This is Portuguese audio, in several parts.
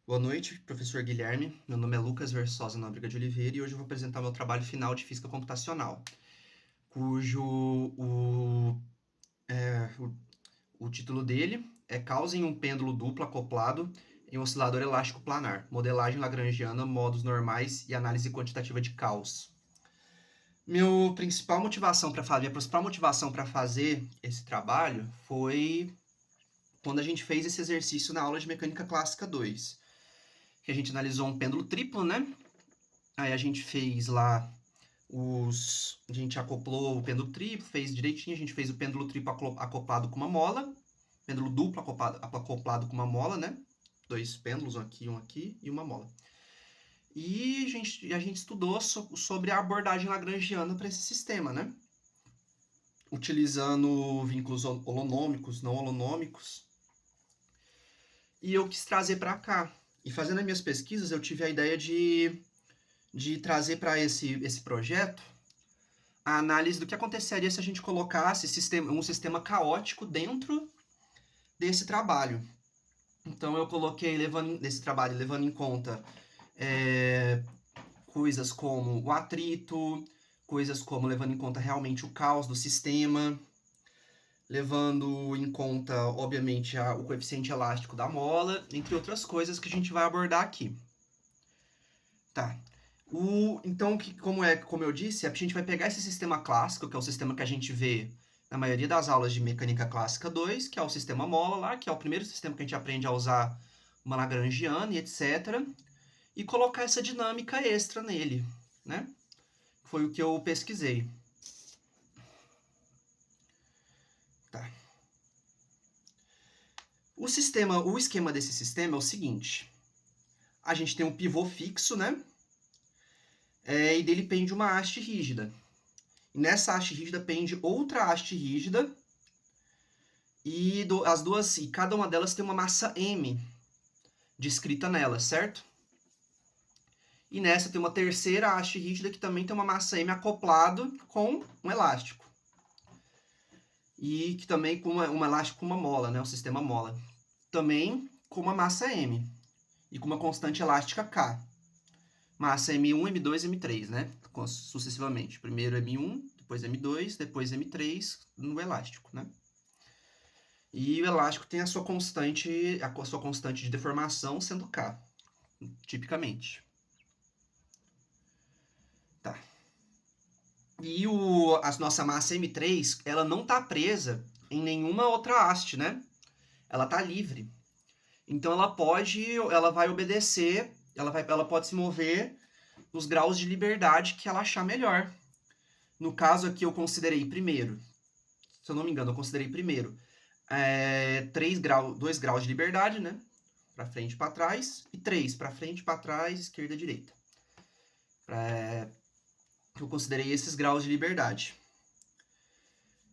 Boa noite, professor Guilherme. Meu nome é Lucas Versosa Nóbrega de Oliveira e hoje eu vou apresentar meu trabalho final de Física Computacional, cujo o título dele é Causa em um pêndulo duplo acoplado em um oscilador elástico planar, modelagem lagrangiana, modos normais e análise quantitativa de caos. Minha principal motivação para fazer esse trabalho foi quando a gente fez esse exercício na aula de Mecânica Clássica 2, que a gente analisou um pêndulo triplo, né? Aí a gente fez lá a gente acoplou o pêndulo triplo, fez direitinho, a gente fez o pêndulo triplo acoplado com uma mola, pêndulo duplo acoplado com uma mola, né? Dois pêndulos, um aqui e uma mola. E a gente estudou sobre a abordagem lagrangiana para esse sistema, né? Utilizando vínculos holonômicos, não holonômicos. E eu quis trazer para cá. E fazendo as minhas pesquisas, eu tive a ideia de trazer para esse projeto a análise do que aconteceria se a gente colocasse um sistema caótico dentro desse trabalho. Então eu coloquei nesse trabalho levando em conta coisas como o atrito, coisas como levando em conta realmente o caos do sistema, levando em conta, obviamente, o coeficiente elástico da mola, entre outras coisas que a gente vai abordar aqui. Tá. Então, como eu disse, a gente vai pegar esse sistema clássico, que é o sistema que a gente vê na maioria das aulas de Mecânica Clássica 2, que é o sistema mola lá, que é o primeiro sistema que a gente aprende a usar uma lagrangiana e etc. E colocar essa dinâmica extra nele, né? Foi o que eu pesquisei. Tá. O esquema desse sistema é o seguinte. A gente tem um pivô fixo, né? E dele pende uma haste rígida. E nessa haste rígida pende outra haste rígida e cada uma delas tem uma massa m descrita nela, certo? E nessa tem uma terceira haste rígida que também tem uma massa m acoplado com um elástico. E que também com um elástico com uma mola, né? O sistema mola. Também com uma massa m e com uma constante elástica k. Massa M1, M2, M3, né? Sucessivamente. Primeiro M1, depois M2, depois M3 no elástico, né? E o elástico tem a sua constante de deformação sendo K, tipicamente. Tá. E a nossa massa M3, ela não está presa em nenhuma outra haste, né? Ela está livre. Então ela vai obedecer, ela pode se mover nos graus de liberdade que ela achar melhor. No caso aqui eu considerei primeiro, se eu não me engano, eu considerei primeiro 2 graus de liberdade, né? Para frente e para trás, e 3 para frente, para trás, esquerda e direita. Eu considerei esses graus de liberdade.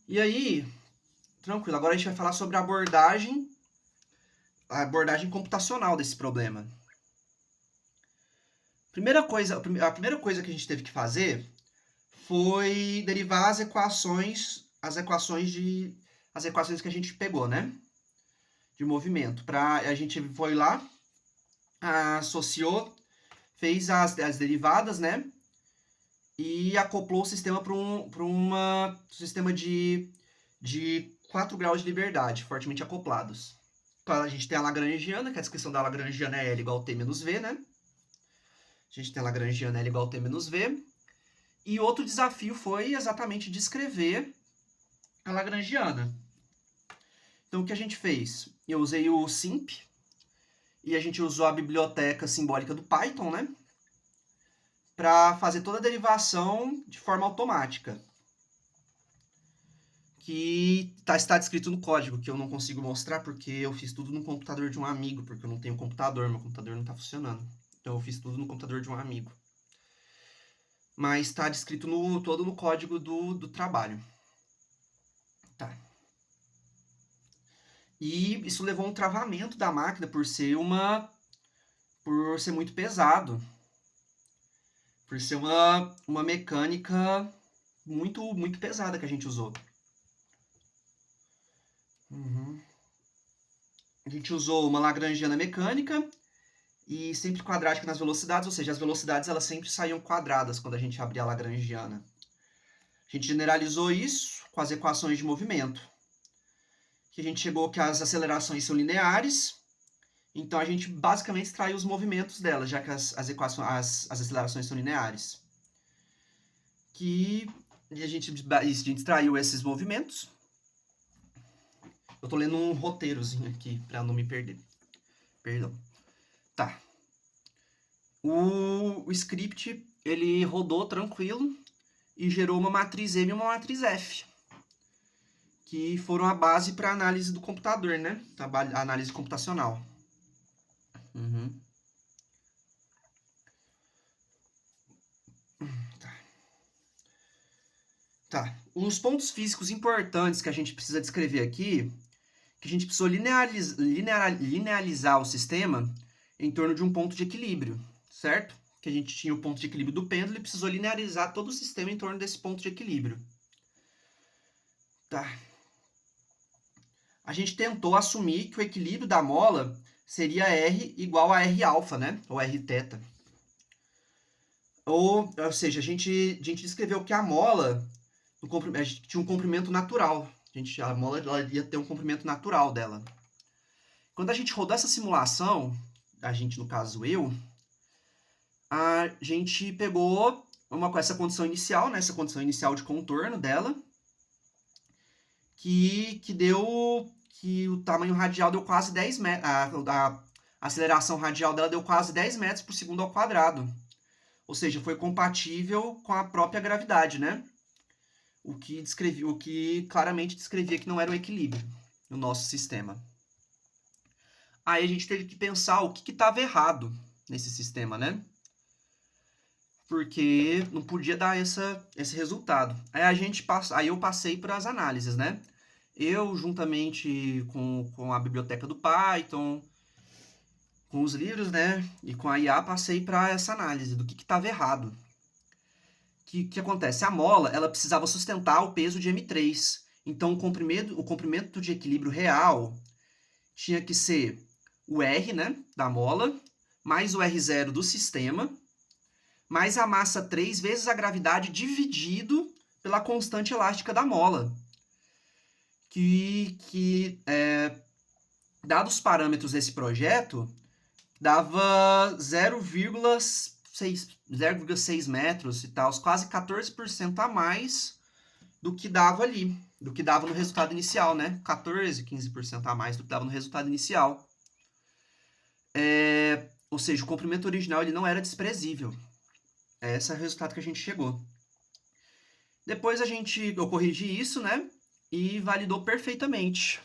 E aí, tranquilo, agora a gente vai falar sobre a abordagem computacional desse problema. A primeira coisa que a gente teve que fazer foi derivar as equações que a gente pegou, né? De movimento. A gente foi lá, associou, fez as derivadas, né? E acoplou o sistema para um sistema de 4 graus de liberdade, fortemente acoplados. Então, a gente tem a lagrangiana, que a descrição da lagrangiana é L igual a T menos V, né? A gente tem a lagrangiana L igual a T menos V. E outro desafio foi exatamente descrever a lagrangiana. Então, o que a gente fez? Eu usei o SIMP, e a gente usou a biblioteca simbólica do Python, né? Para fazer toda a derivação de forma automática. Que está descrito no código, que eu não consigo mostrar porque eu fiz tudo no computador de um amigo, porque eu não tenho computador, meu computador não está funcionando. Então eu fiz tudo no computador de um amigo. Mas está descrito todo no código do trabalho. Tá. E isso levou a um travamento da máquina por ser muito pesado. Por ser uma mecânica muito, muito pesada que a gente usou. A gente usou uma lagrangiana mecânica e sempre quadrática nas velocidades, ou seja, as velocidades elas sempre saíam quadradas quando a gente abria a Lagrangiana. A gente generalizou isso com as equações de movimento, que a gente chegou que as acelerações são lineares, então a gente basicamente extraiu os movimentos delas, já que as acelerações são lineares. Que a gente extraiu esses movimentos. Eu tô lendo um roteirozinho aqui para não me perder. Perdão. Tá. O script, ele rodou tranquilo e gerou uma matriz M e uma matriz F, que foram a base para análise do computador, né? A análise computacional. Tá. Os pontos físicos importantes que a gente precisa descrever aqui, que a gente precisou linearizar o sistema em torno de um ponto de equilíbrio, certo? Que a gente tinha o ponto de equilíbrio do pêndulo e precisou linearizar todo o sistema em torno desse ponto de equilíbrio. Tá. A gente tentou assumir que o equilíbrio da mola seria R igual a R alfa, né? Ou R θ. Ou seja, a gente descreveu que a mola tinha um comprimento natural. A mola ela ia ter um comprimento natural dela. Quando a gente rodou essa simulação, a gente, no caso eu, a gente pegou essa condição inicial, né, essa condição inicial de contorno dela, que deu que o tamanho radial deu quase 10 metros, a aceleração radial dela deu quase 10 metros por segundo ao quadrado. Ou seja, foi compatível com a própria gravidade, né? O que claramente descrevia que não era um equilíbrio no nosso sistema. Aí a gente teve que pensar o que estava errado nesse sistema, né? Porque não podia dar esse resultado. Aí eu passei para as análises, né? Eu, juntamente com a biblioteca do Python, com os livros, né? E com a IA, passei para essa análise do que estava errado. O que acontece? A mola ela precisava sustentar o peso de M3. Então, o comprimento de equilíbrio real tinha que ser o R, né, da mola, mais o R0 do sistema, mais a massa 3 vezes a gravidade dividido pela constante elástica da mola. Dados os parâmetros desse projeto, dava 0,6 metros e tal, quase 14% a mais do que dava ali, do que dava no resultado inicial, né? 14, 15% a mais do que dava no resultado inicial. Ou seja, o comprimento original ele não era desprezível. Esse é o resultado que a gente chegou. Depois eu corrigi isso, né? E validou perfeitamente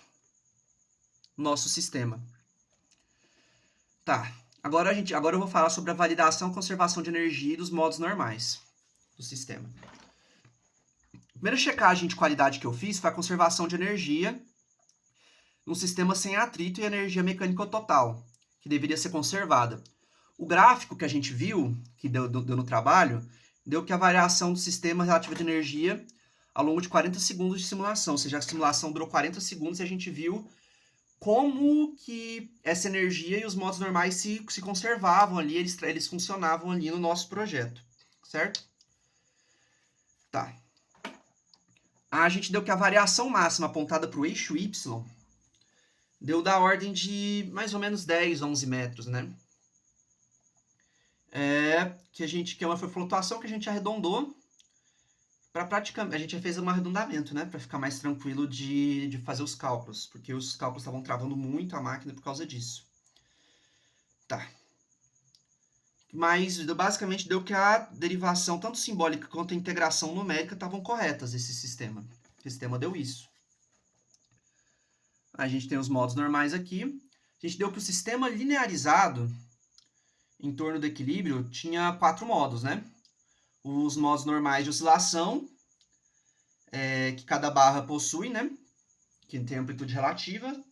o nosso sistema. Tá. Agora eu vou falar sobre a validação e conservação de energia dos modos normais do sistema. A primeira checagem de qualidade que eu fiz foi a conservação de energia num sistema sem atrito e energia mecânica total, que deveria ser conservada. O gráfico que a gente viu, que deu no trabalho, deu que a variação do sistema relativa de energia ao longo de 40 segundos de simulação, ou seja, a simulação durou 40 segundos e a gente viu como que essa energia e os modos normais se conservavam ali, eles funcionavam ali no nosso projeto, certo? Tá. A gente deu que a variação máxima apontada para o eixo Y deu da ordem de mais ou menos 10, 11 metros, né? Que é uma flutuação que a gente arredondou para praticamente... A gente já fez um arredondamento, né? Para ficar mais tranquilo de fazer os cálculos, porque os cálculos estavam travando muito a máquina por causa disso. Tá. Mas basicamente deu que a derivação, tanto simbólica quanto a integração numérica, estavam corretas esse sistema. O sistema deu isso. A gente tem os modos normais aqui. A gente deu que o sistema linearizado em torno do equilíbrio tinha 4 modos, né? Os modos normais de oscilação, que cada barra possui, né? Que tem amplitude relativa, ou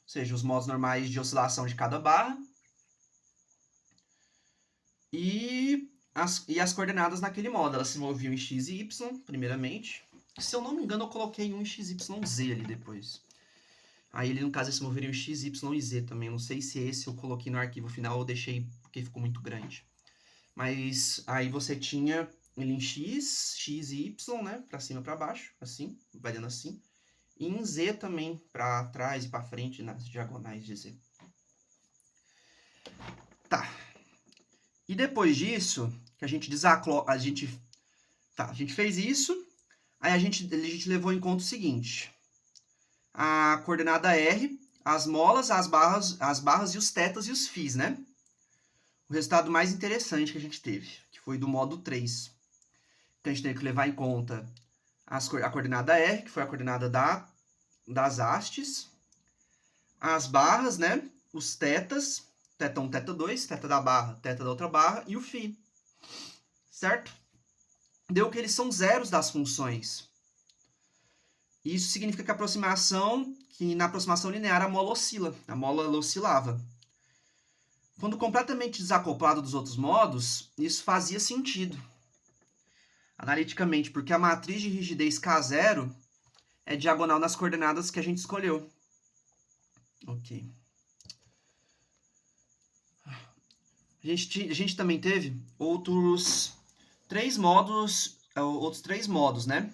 seja, os modos normais de oscilação de cada barra. E as coordenadas naquele modo, elas se moviam em x e y, primeiramente. Se eu não me engano, eu coloquei um em x, y, z ali depois. Aí ele, no caso, se moveria em x, y e z também. Eu não sei se esse eu coloquei no arquivo final ou deixei porque ficou muito grande. Mas aí você tinha ele em x, x e y, né? Pra cima e pra baixo, assim, variando assim. E em z também, pra trás e pra frente, nas diagonais de z. Tá. E depois disso, que a gente a gente fez isso. Aí a gente levou em conta o seguinte. A coordenada R, as molas, as barras e os tetas e os φs, né? O resultado mais interessante que a gente teve, que foi do modo 3. Então a gente teve que levar em conta a coordenada R, que foi a coordenada das hastes, as barras, né? Os tetas, teta 1, teta 2, teta da barra, teta da outra barra e o φ. Certo? Deu que eles são zeros das funções. Isso significa que na aproximação linear a mola oscila, a mola oscilava. Quando completamente desacoplado dos outros modos, isso fazia sentido, analiticamente, porque a matriz de rigidez K0 é diagonal nas coordenadas que a gente escolheu. Ok. A gente também teve outros três modos, né,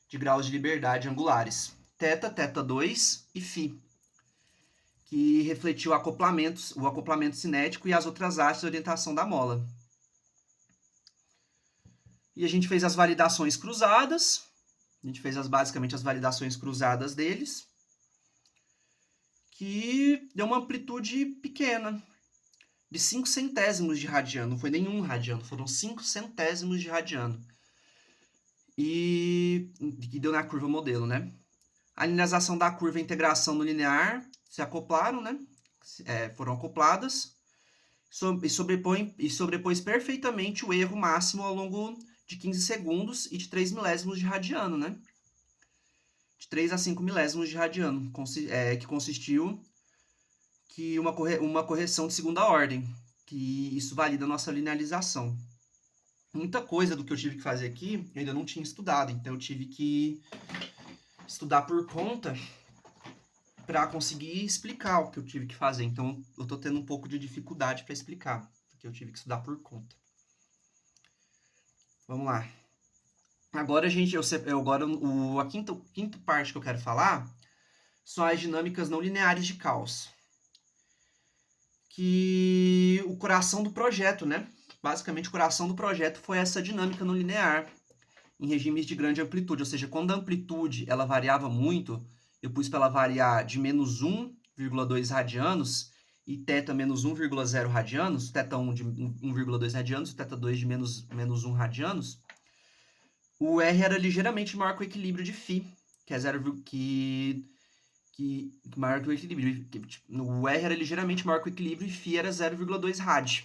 de graus de liberdade angulares. Teta, teta 2 e φ, que refletiu o acoplamento cinético e as outras hastes de orientação da mola. E a gente fez as validações cruzadas. A gente fez basicamente as validações cruzadas deles, que deu uma amplitude pequena, de 5 centésimos de radiano. Não foi nenhum radiano, foram 5 centésimos de radiano. E que deu na curva modelo, né? A linearização da curva e a integração no linear se acoplaram, né? Foram acopladas e sobrepôs perfeitamente o erro máximo ao longo de 15 segundos e de 3 milésimos de radiano, né? De 3 a 5 milésimos de radiano, que consistiu que uma correção de segunda ordem, que isso valida a nossa linearização. Muita coisa do que eu tive que fazer aqui eu ainda não tinha estudado, então eu tive que estudar por conta para conseguir explicar o que eu tive que fazer. Então eu estou tendo um pouco de dificuldade para explicar, porque eu tive que estudar por conta. Vamos lá. Agora a quinta parte que eu quero falar são as dinâmicas não lineares de caos. Que o coração do projeto, né? Basicamente, o coração do projeto foi essa dinâmica não linear em regimes de grande amplitude. Ou seja, quando a amplitude ela variava muito, eu pus para ela variar de menos 1,2 radianos e θ menos 1,0 radianos, θ1 de 1,2 radianos e θ2 de menos 1 radianos, o R era ligeiramente maior que o equilíbrio de φ, que é 0, maior que o equilíbrio. O R era ligeiramente maior que o equilíbrio e φ era 0,2 rad.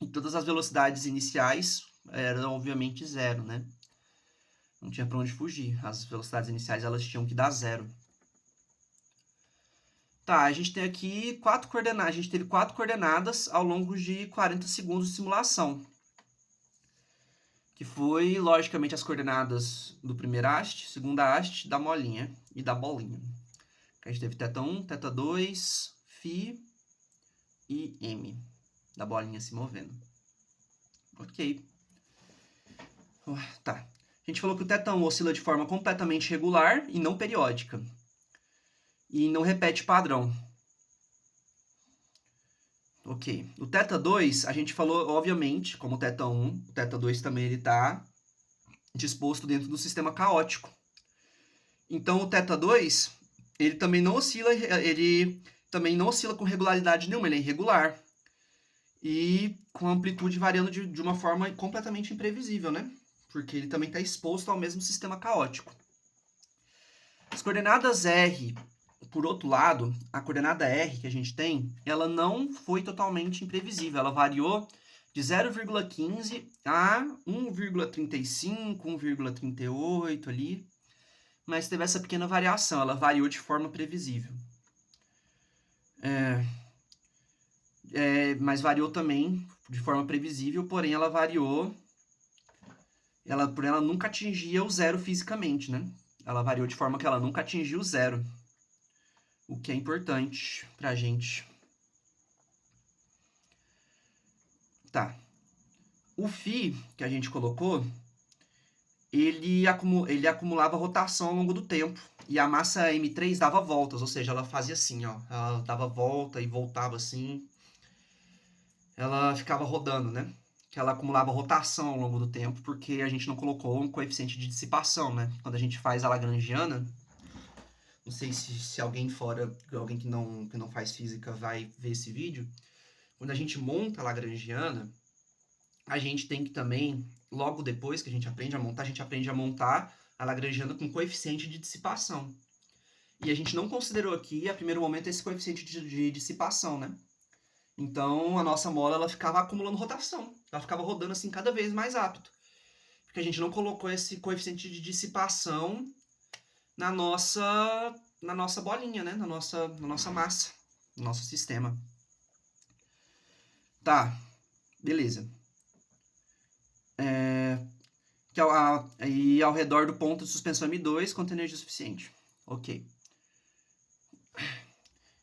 E todas as velocidades iniciais eram, obviamente, zero, né? Não tinha para onde fugir. As velocidades iniciais elas tinham que dar zero. Tá, a gente tem aqui 4 coordenadas. A gente teve 4 coordenadas ao longo de 40 segundos de simulação. Que foi, logicamente, as coordenadas do primeiro haste, segunda haste, da molinha e da bolinha. A gente teve θ1, θ2, φ e m, da bolinha se movendo. Ok. Tá. A gente falou que o θ1 oscila de forma completamente regular e não periódica. E não repete padrão. Ok. O θ2, a gente falou, obviamente, como o θ1, o θ2 também está disposto dentro do sistema caótico. Então, o θ2, ele também não oscila com regularidade nenhuma, ele é irregular. E com amplitude variando de uma forma completamente imprevisível, né? Porque ele também está exposto ao mesmo sistema caótico. As coordenadas R, por outro lado, a coordenada R que a gente tem, ela não foi totalmente imprevisível. Ela variou de 0,15 a 1,35, 1,38 ali. Mas teve essa pequena variação, ela variou de forma previsível. Mas variou também de forma previsível, porém ela variou... Porém ela nunca atingia o zero fisicamente, né? Ela variou de forma que ela nunca atingiu o zero. o que é importante pra gente. Tá. O φ que a gente colocou, ele acumulava rotação ao longo do tempo. E a massa M3 dava voltas, ou seja, ela fazia assim, ó. Ela dava volta e voltava assim. Ela ficava rodando, né? Que ela acumulava rotação ao longo do tempo, porque a gente não colocou um coeficiente de dissipação, né? Quando a gente faz a lagrangiana, não sei se alguém fora, alguém que não faz física vai ver esse vídeo. Quando a gente monta a lagrangiana, a gente tem que também, logo depois que a gente aprende a montar a lagrangiana com coeficiente de dissipação. E a gente não considerou aqui, a primeiro momento, esse coeficiente de dissipação, né? Então, a nossa mola ela ficava acumulando rotação. Ela ficava rodando assim cada vez mais rápido. Porque a gente não colocou esse coeficiente de dissipação na nossa bolinha, né? Na nossa massa, no nosso sistema. Tá, beleza. E ao redor do ponto de suspensão M2 contém energia suficiente. Ok.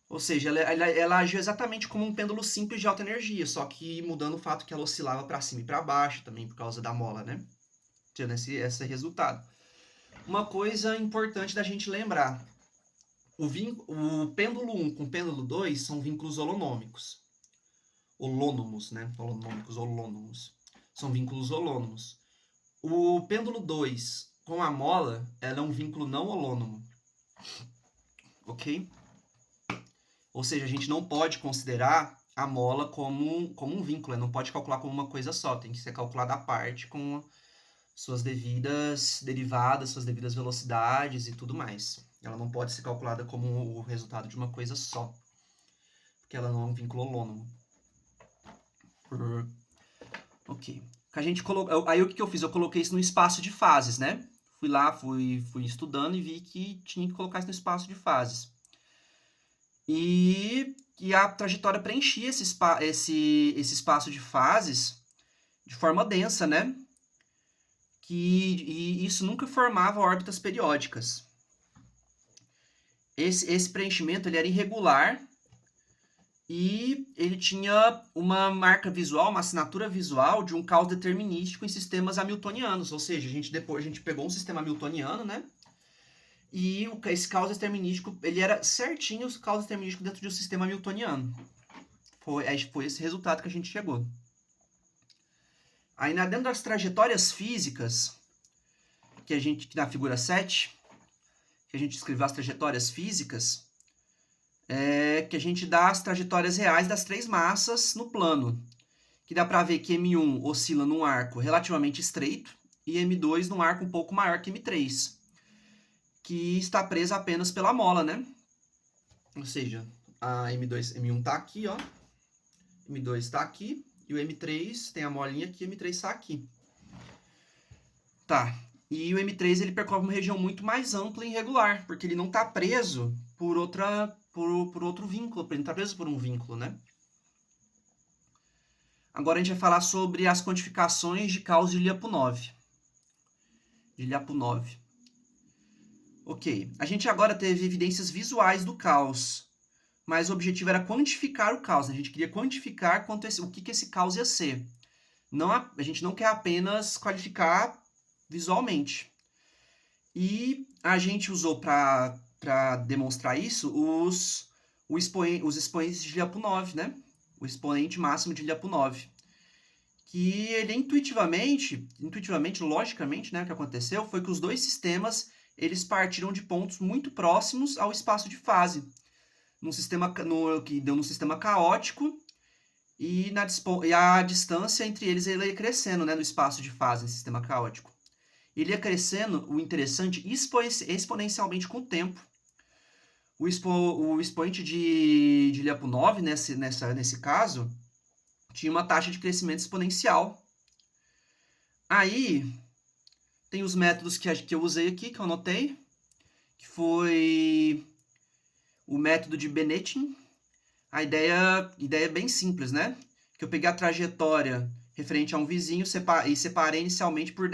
Ou seja, ela agiu exatamente como um pêndulo simples de alta energia, só que mudando o fato que ela oscilava para cima e para baixo também por causa da mola, né? Tendo esse resultado. Uma coisa importante da gente lembrar: o pêndulo 1 com o pêndulo 2 são vínculos holonômicos. Holônomos, né? Holônomos. São vínculos holônomos. O pêndulo 2 com a mola, ela é um vínculo não holônomo. Ok? Ou seja, a gente não pode considerar a mola como um vínculo, não pode calcular como uma coisa só, tem que ser calculada à parte com suas devidas derivadas, suas devidas velocidades e tudo mais. Ela não pode ser calculada como o resultado de uma coisa só, porque ela não é um vínculo holônomo. Ok. Aí o que eu fiz? Eu coloquei isso no espaço de fases, né? Fui lá, fui estudando e vi que tinha que colocar isso no espaço de fases. E a trajetória preenchia esse espaço de fases de forma densa, né? E isso nunca formava órbitas periódicas. Esse preenchimento ele era irregular e ele tinha uma marca visual, uma assinatura visual de um caos determinístico em sistemas hamiltonianos. Ou seja, a gente pegou um sistema hamiltoniano, né? E esse caos determinístico, ele era certinho o caos determinístico dentro de um sistema hamiltoniano. Foi esse resultado que a gente chegou. Aí, dentro das trajetórias físicas, que na figura 7, que a gente escreveu as trajetórias físicas, que a gente dá as trajetórias reais das três massas no plano. Que dá para ver que M1 oscila num arco relativamente estreito e M2 num arco um pouco maior que M3. Que está presa apenas pela mola, né? Ou seja, a M1 está aqui, ó. M2 está aqui. E o M3 tem a molinha aqui, o M3 está aqui. Tá. E o M3 ele percorre uma região muito mais ampla e irregular, porque ele não está preso por outro vínculo, ele não está preso por um vínculo, né? Agora a gente vai falar sobre as quantificações de caos de Lyapunov. Ok, a gente agora teve evidências visuais do caos, mas o objetivo era quantificar o caos, né? A gente queria quantificar o que esse caos ia ser. A gente não quer apenas qualificar visualmente. E a gente usou para demonstrar isso os expoentes de Lyapunov, né? O expoente máximo de Lyapunov. Que ele intuitivamente, logicamente, né, o que aconteceu foi que os dois sistemas eles partiram de pontos muito próximos ao espaço de fase. Que deu num sistema caótico e a distância entre eles ia crescendo, né, no espaço de fase, nesse sistema caótico. Ele ia crescendo, o interessante, exponencialmente com o tempo. O expoente de Lyapunov, nesse caso, tinha uma taxa de crescimento exponencial. Aí, tem os métodos que eu usei aqui, que eu anotei, que foi o método de Benetin. A ideia é bem simples, né? Que eu peguei a trajetória referente a um vizinho e separei inicialmente por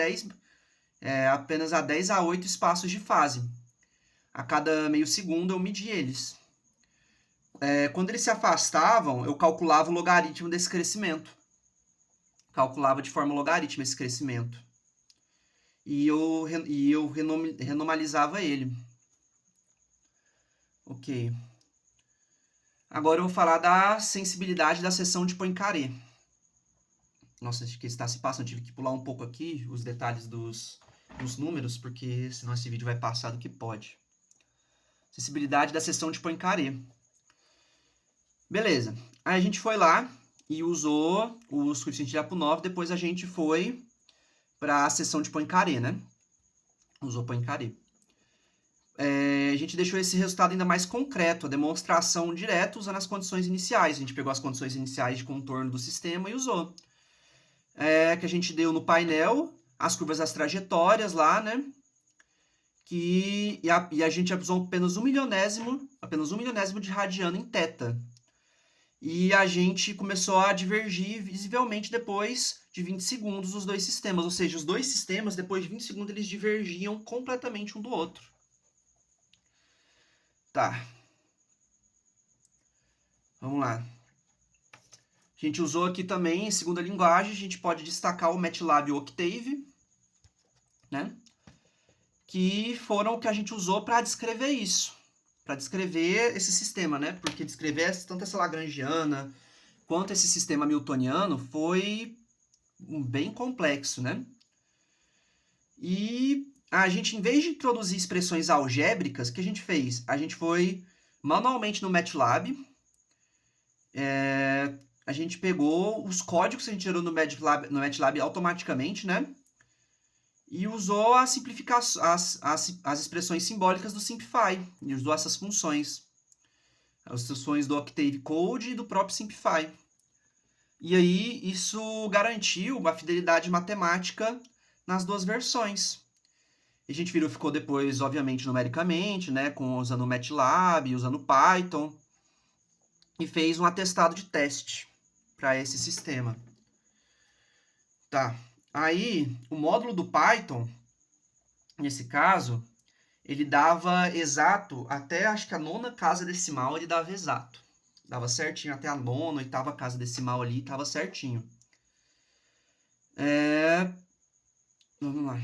apenas a 10 a 8 espaços de fase. A cada meio segundo eu medi eles. quando eles se afastavam, eu calculava o logaritmo desse crescimento. Calculava de forma logarítmica esse crescimento. E eu renormalizava ele. Ok. Agora eu vou falar da sensibilidade da seção de Poincaré. Nossa, acho que está se passando. Tive que pular um pouco aqui os detalhes dos números, porque senão esse vídeo vai passar do que pode. Sensibilidade da seção de Poincaré. Beleza. Aí a gente foi lá e usou os coeficientes de Lyapunov. Depois a gente foi para a seção de Poincaré, né? Usou Poincaré. A gente deixou esse resultado ainda mais concreto, a demonstração direta usando as condições iniciais. A gente pegou as condições iniciais de contorno do sistema e usou. Que a gente deu no painel, as curvas das trajetórias lá, né? E a gente usou apenas 1/1000 de radiano em θ. E a gente começou a divergir visivelmente depois de 20 segundos os dois sistemas. Ou seja, os dois sistemas, depois de 20 segundos, eles divergiam completamente um do outro. Tá. Vamos lá. A gente usou aqui também, em segunda linguagem, a gente pode destacar o MATLAB e o Octave, né? Que foram o que a gente usou para descrever isso. Para descrever esse sistema, né? Porque descrever tanto essa lagrangiana quanto esse sistema newtoniano foi bem complexo, né? E a gente, em vez de introduzir expressões algébricas, o que a gente fez? A gente foi manualmente no MATLAB, a gente pegou os códigos que a gente gerou no MATLAB automaticamente, né? E usou a as expressões simbólicas do Simplify. E usou essas funções. As funções do Octave Code e do próprio Simplify. E aí, isso garantiu uma fidelidade matemática nas duas versões. E a gente verificou depois, obviamente, numericamente, né? Usando o MATLAB, usando o Python. E fez um atestado de teste para esse sistema. Tá. Aí, o módulo do Python, nesse caso, ele dava exato até, acho que a 9ª casa decimal, ele dava exato. Dava certinho até a 9ª, 8ª casa decimal ali, tava certinho. Vamos lá.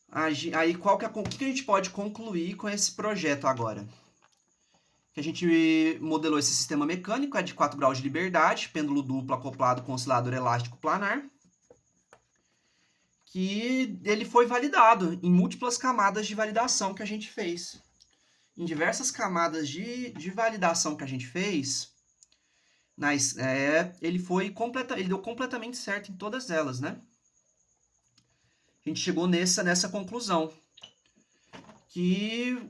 Aí, o que a gente pode concluir com esse projeto agora? Que a gente modelou esse sistema mecânico, é de 4 graus de liberdade, pêndulo duplo acoplado com oscilador elástico planar, que ele foi validado em múltiplas camadas de validação que a gente fez. Em diversas camadas de validação que a gente fez, ele deu completamente certo em todas elas, né? A gente chegou nessa conclusão, que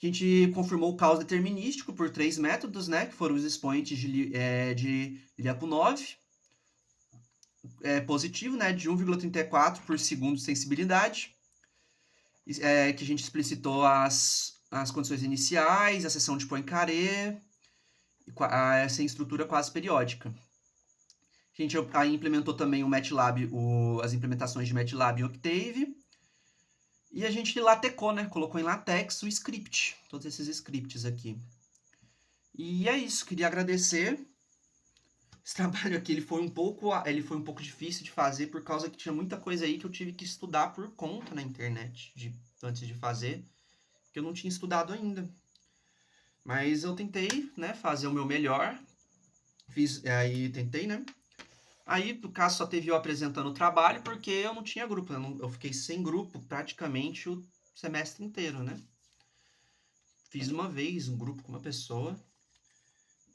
a gente confirmou o caos determinístico por 3 métodos, né? Que foram os expoentes de Lyapunov, positivo, né? De 1,34 por segundo de sensibilidade, que a gente explicitou as condições iniciais, a seção de Poincaré, essa estrutura quase periódica. A gente aí implementou também o MATLAB, as implementações de MATLAB e Octave. E a gente latecou, né? Colocou em LaTeX o script, todos esses scripts aqui. E é isso, queria agradecer. Esse trabalho aqui ele foi um pouco difícil de fazer por causa que tinha muita coisa aí que eu tive que estudar por conta na internet antes de fazer, que eu não tinha estudado ainda. Mas eu tentei, né, fazer o meu melhor. Tentei, né? Aí, no caso, só teve eu apresentando o trabalho, porque eu não tinha grupo. Eu fiquei sem grupo praticamente o semestre inteiro, né? Fiz uma vez um grupo com uma pessoa,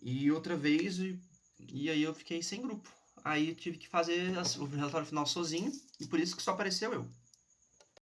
e outra vez, e aí eu fiquei sem grupo. Aí eu tive que fazer o relatório final sozinho, e por isso que só apareceu eu.